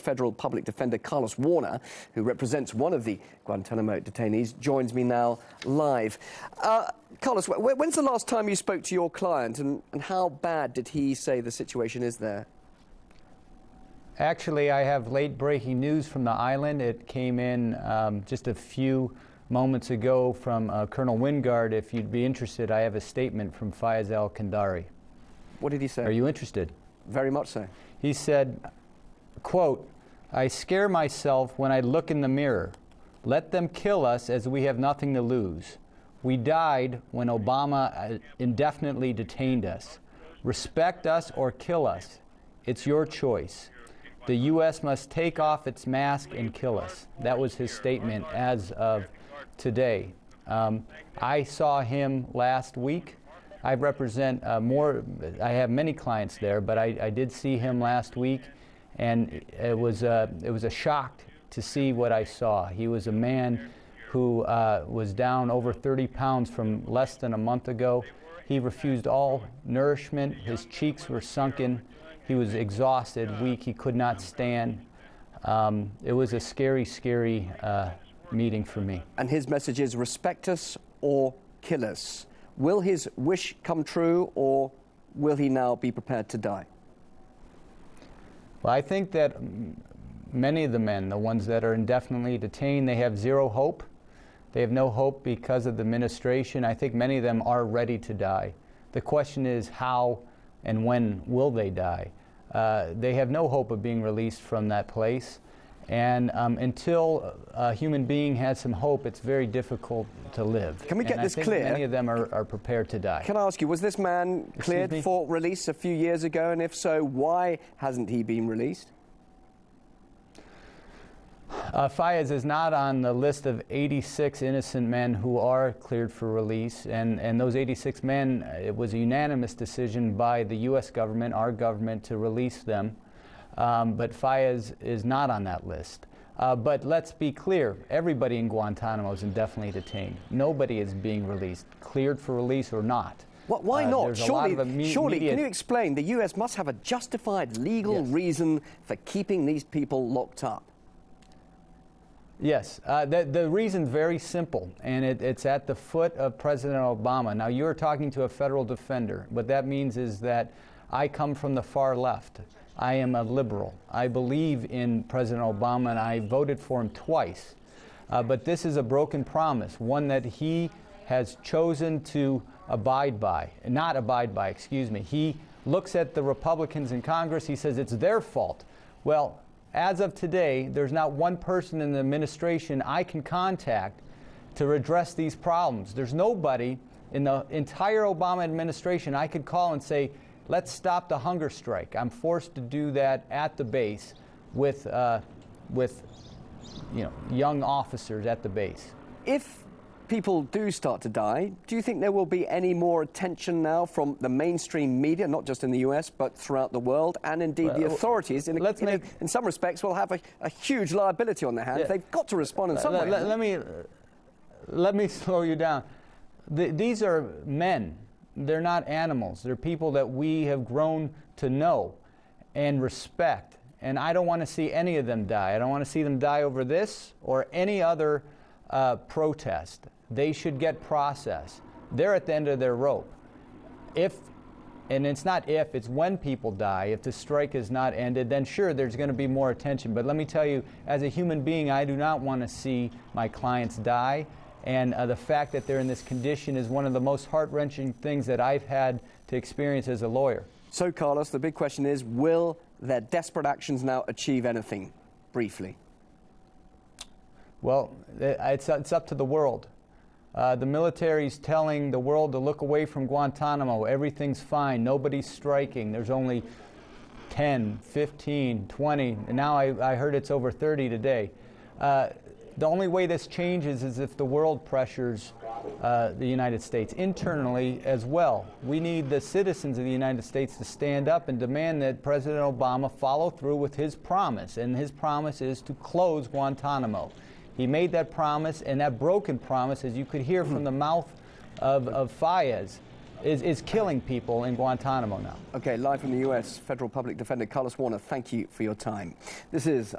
Federal Public Defender Carlos Warner, who represents one of the Guantanamo detainees, joins me now live. Carlos, when's the last time you spoke to your client, and how bad did he say the situation is there? Actually, I have late-breaking news from the island. It came in just a few moments ago from Colonel Wingard. If you'd be interested, I have a statement from Fayiz AlKandari. What did he say? Are you interested? Very much so. He said, quote, "I scare myself when I look in the mirror. Let them kill us as we have nothing to lose. We died when Obama indefinitely detained us. Respect us or kill us. It's your choice. The U.S. must take off its mask and kill us." That was his statement as of today. I saw him last week. I represent I have many clients there, but I did see him last week. And it was a shock to see what I saw. He was a man who was down over 30 pounds from less than a month ago. He refused all nourishment. His cheeks were sunken. He was exhausted, weak. He could not stand. It was a scary, scary meeting for me. And his message is respect us or kill us. Will his wish come true, or will he now be prepared to die? Well, I think that many of the men, the ones that are indefinitely detained, they have zero hope. They have no hope because of the administration. I think many of them are ready to die. The question is how and when will they die? They have no hope of being released from that place. And until a human being has some hope, it's very difficult to live. Can we get this clear? Many of them are prepared to die. Can I ask you, was this man cleared for release a few years ago? And if so, why hasn't he been released? Fayiz is not on the list of 86 innocent men who are cleared for release. And those 86 men, it was a unanimous decision by the U.S. government, our government, to release them. But Fayiz is not on that list. But let's be clear, everybody in Guantanamo is indefinitely detained. Nobody is being released, cleared for release or not. Why not? Surely, can you explain? The U.S. must have a justified legal reason for keeping these people locked up. Yes, the reason's very simple, and it's at the foot of President Obama. Now, you're talking to a federal defender. What that means is that I come from the far left. I am a liberal. I believe in President Obama, and I voted for him twice. But this is a broken promise, one that he has chosen to not abide by, excuse me. He looks at the Republicans in Congress, he says it's their fault. Well, as of today, there's not one person in the administration I can contact to address these problems. There's nobody in the entire Obama administration I could call and say, let's stop the hunger strike. I'm forced to do that at the base with young officers at the base. If people do start to die, do you think there will be any more attention now from the mainstream media, not just in the US, but throughout the world, and indeed the authorities, in some respects, will have a huge liability on their hands? They've got to respond in some way. Let me slow you down. These are men. They're not animals. They're people that we have grown to know and respect. And I don't want to see any of them die. I don't want to see them die over this or any other protest. They should get processed. They're at the end of their rope. And it's not if, it's when people die. If the strike is not ended, then sure, there's going to be more attention. But let me tell you, as a human being, I do not want to see my clients die. And the fact that they're in this condition is one of the most heart-wrenching things that I've had to experience as a lawyer. So, Carlos, the big question is, will their desperate actions now achieve anything? Briefly. Well, it's up to the world. The military's telling the world to look away from Guantanamo. Everything's fine. Nobody's striking. There's only 10, 15, 20. And now I heard it's over 30 today. The only way this changes is if the world pressures the United States internally as well. We need the citizens of the United States to stand up and demand that President Obama follow through with his promise, and his promise is to close Guantanamo. He made that promise, and that broken promise, as you could hear from the mouth of Fayiz, is killing people in Guantanamo now. Okay, live from the U.S., Federal Public Defender Carlos Warner, thank you for your time. This is